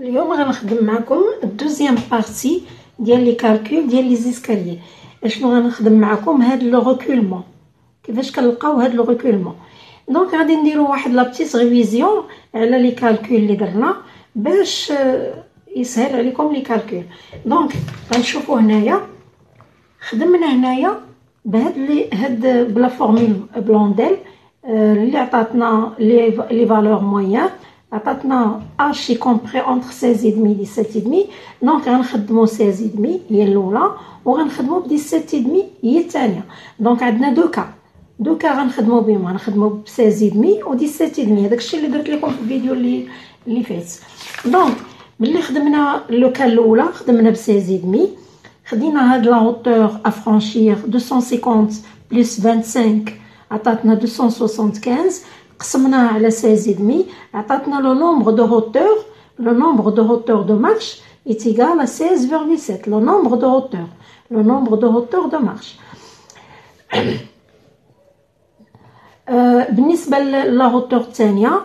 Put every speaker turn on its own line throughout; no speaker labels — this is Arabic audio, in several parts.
اليوم غنخدم معكم الدوزيام بارتي ديال لي كالكول ديال لي زيسكاليي. اشنو غنخدم معكم؟ هاد لو ريكولمون، كيفاش كنلقاو هاد لو ريكولمون. دونك غادي نديرو واحد لا بتيت ريفيزيون على لي كالكول اللي درنا باش يسهل عليكم لي كالكول. دونك غنشوفو هنايا خدمنا هنايا هاد بلا فورمول بلونديل اللي عطاتنا لي فالور موين، عطاتنا اش y compris entre 16,5 17,5. دونك غنخدمو 16,5 هي الاولى وغنخدمو ب 17,5 هي الثانيه. دونك عندنا دو كا غنخدمو بهم، غنخدمو ب 16,5 و 17,5. داكشي اللي درت لكم في الفيديو اللي فات. دونك ملي خدمنا لو كا الاولى خدمنا ب 16,5، خدينا هاد لا هوتور افرانشير 250 بلس 25 عطاتنا 275، قسمناها على 16,5 عطاتنا لو نومبر دو هوتور. لو نومبر دو هوتور دو مارش est égal à 16,7. le nombre de hauteur de marche. بالنسبه لا هوتور الثانيه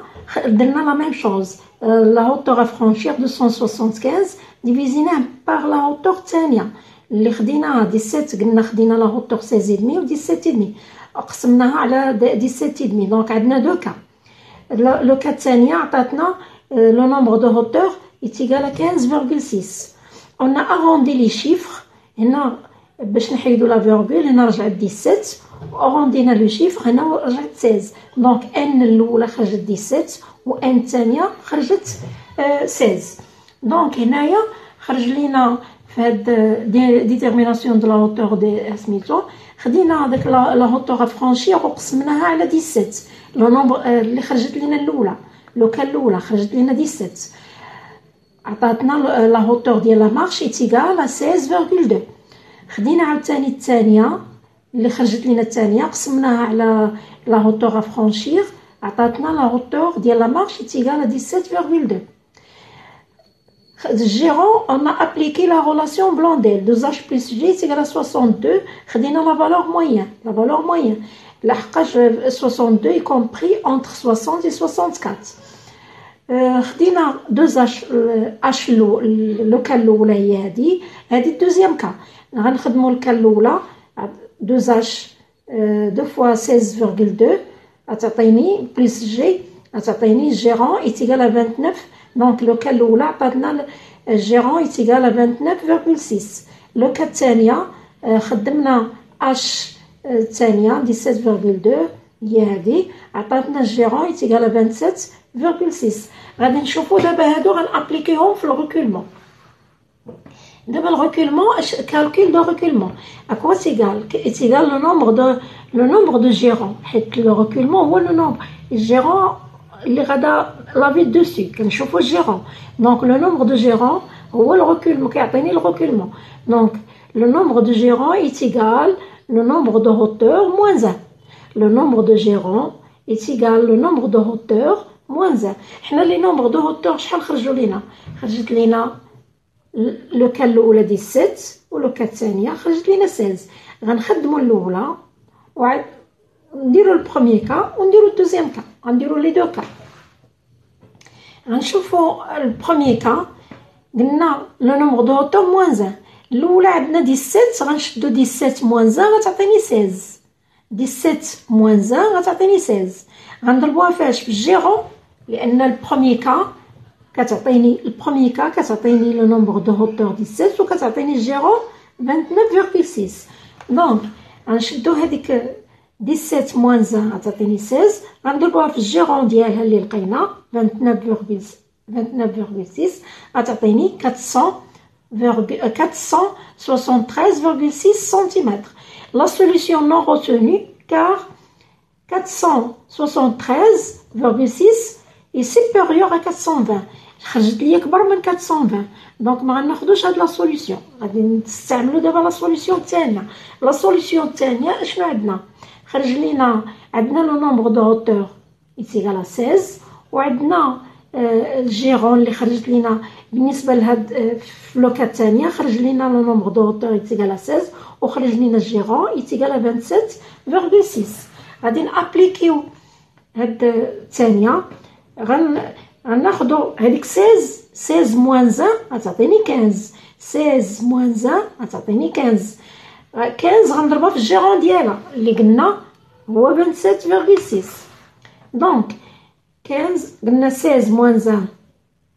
درنا لا ميم شوز. لا هوتور افرانشير 275 ديفيزيناه بار لا هوتور الثانيه اللي خديناها 17. قلنا خدينا لا هوتور 16,5 و 17,5 قسمناها على 17,5. دونك عندنا دو كا. لو كا الثانيه عطاتنا لو نومبر دو هوتور est égal à 15,6. on a arrondi les chiffres هنا باش نحيدو لا فيرغول. هنا رجعت 17 وارondينا لو شيفر هنا رجعت 16. دونك ان الاولى خرجت 17 و ان الثانيه خرجت 16. دونك هنايا خرج لينا في هاد ديتيرميناسيون دو لا هوتور دي سميتو، خدينا داك لا هوتور افرانشير وقسمناها على 17. لو نومبر اللي خرجت لينا الاولى، لو كان الاولى خرجت لينا 17 عطاتنا لا هوتور ديال لا مارش est égal à 16,2. خدينا عاوتاني الثانيه اللي خرجت لينا الثانيه قسمناها على لا هوتور افرانشير عطاتنا لا هوتور ديال لا مارش est égal à 17,2. Gérant, on a appliqué la relation Blondel. 2h plus G est égal à 62. خدينا la valeur moyenne. لحقاش 62 y compris entre 60 et 64. خدينا 2h H لو كا الاولى هي هادي الدوزيام كا. غنخدمو الكا الاولى 2h 2 fois 16,2 غتعطيني بلس جي غتعطيني جيرون est égal à 29. دونك لو كا الاولى عطاتنا جيرون est égal à 29,6. لو كا الثانيه خدمنا اش الثانيه 17,2 هي هادي عطاتنا جيرون est égal à 27,6. غادي نشوفو دابا هادو غنابليكيهم في الريكولمون. دابا الريكولمون كالكول دو ريكولمون اكوا سيغال سيغال لو نومبر دو جيرون، حيت لو ريكولمون هو لو نومبر الجيرون اللي غادا لافي دوسي كنشوفو الجيرون. دونك لو نومبر دو جيرون هو الريكولمون كيعطيني الريكولمون. دونك لو نومبر دو جيرون est égal le nombre de hauteur moins 1. le nombre de gérant est égal le nombre de hauteur moins 1. حنا لي نومبر دو هوتور شحال خرجوا لينا؟ خرجت لينا لو كا الاولى 17 ولو كا الثانيه خرجت لينا 16. غنخدموا الاولى وعاد نديرو البروميير كا ونديرو الدوزيام كا، غنديرو لي دو كا. غنشوفوا البروميير كا قلنا لو نومبر دو هوتور موان 1. الاولى عندنا 17 غنشدو 17 موان 1 غتعطيني 16. 17 موان 1 غتعطيني 16. غنضربوها فاش في الجيرون لان البروميير كا كتعطيني لو نومبر دو هوتور 17 وكتعطيني الجيرون 29,6. دونك غنشدو هذيك 17 موان 1 غتعطيني 16 غنضربوها في الجيرون ديالها اللي لقينا 29,6 غتعطيني 473,6 cm. La solution non retenue car 473,6 est supérieure à 420. خرجت لي اكبر من 420. دونك ما غناخذوش هاد لا سوليسيون، غادي نستعملوا دابا لا سوليسيون الثانيه. لا سوليسيون الثانيه اشنو عندنا؟ خرج لينا عندنا لو نومبر دو هوتور est égal à 16 وعندنا الجيرون اللي خرجت لينا بالنسبه لهاد في لو كا الثانيه خرج لينا لو نومبر دو هوتور est égal à 16 وخرج لينا الجيرون est égal à 27,6. غادي نابليكيو هاد الثانيه غناخدو هذيك 16 موان 1 غتعطيني 15. 16 موان 1 غتعطيني 15. 15 غنضربها في الجيرون ديالها اللي قلنا هو 27.6. دونك 15 قلنا 16 موان 1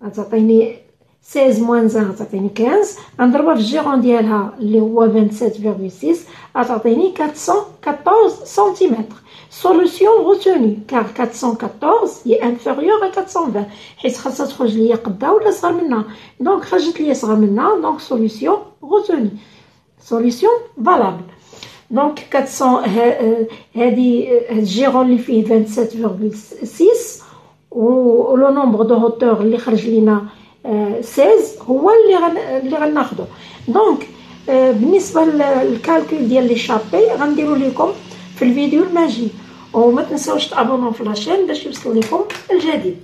غتعطيني 16 موان 1 غتعطيني 15. غنضربها في الجيرون ديالها اللي هو 27.6 غتعطيني 414 سنتيمتر. Solution retenue car 414 est inférieur à 420 حيت خاصها تخرج ليا قدها ولا صغر منها. دونك خرجت ليا صغر منها. دونك solution retenue. Solution valable. دونك 400 هادي الجيرون اللي فيه 27.6 و لو نومبر دو هوتور اللي خرج لينا 16 هو اللي غناخدو. دونك بالنسبه للكالكول ديال لي شابي غنديرو لكم في الفيديو الماجي. وما تنساوش تابوناو في لاشين باش يوصل لكم الجديد.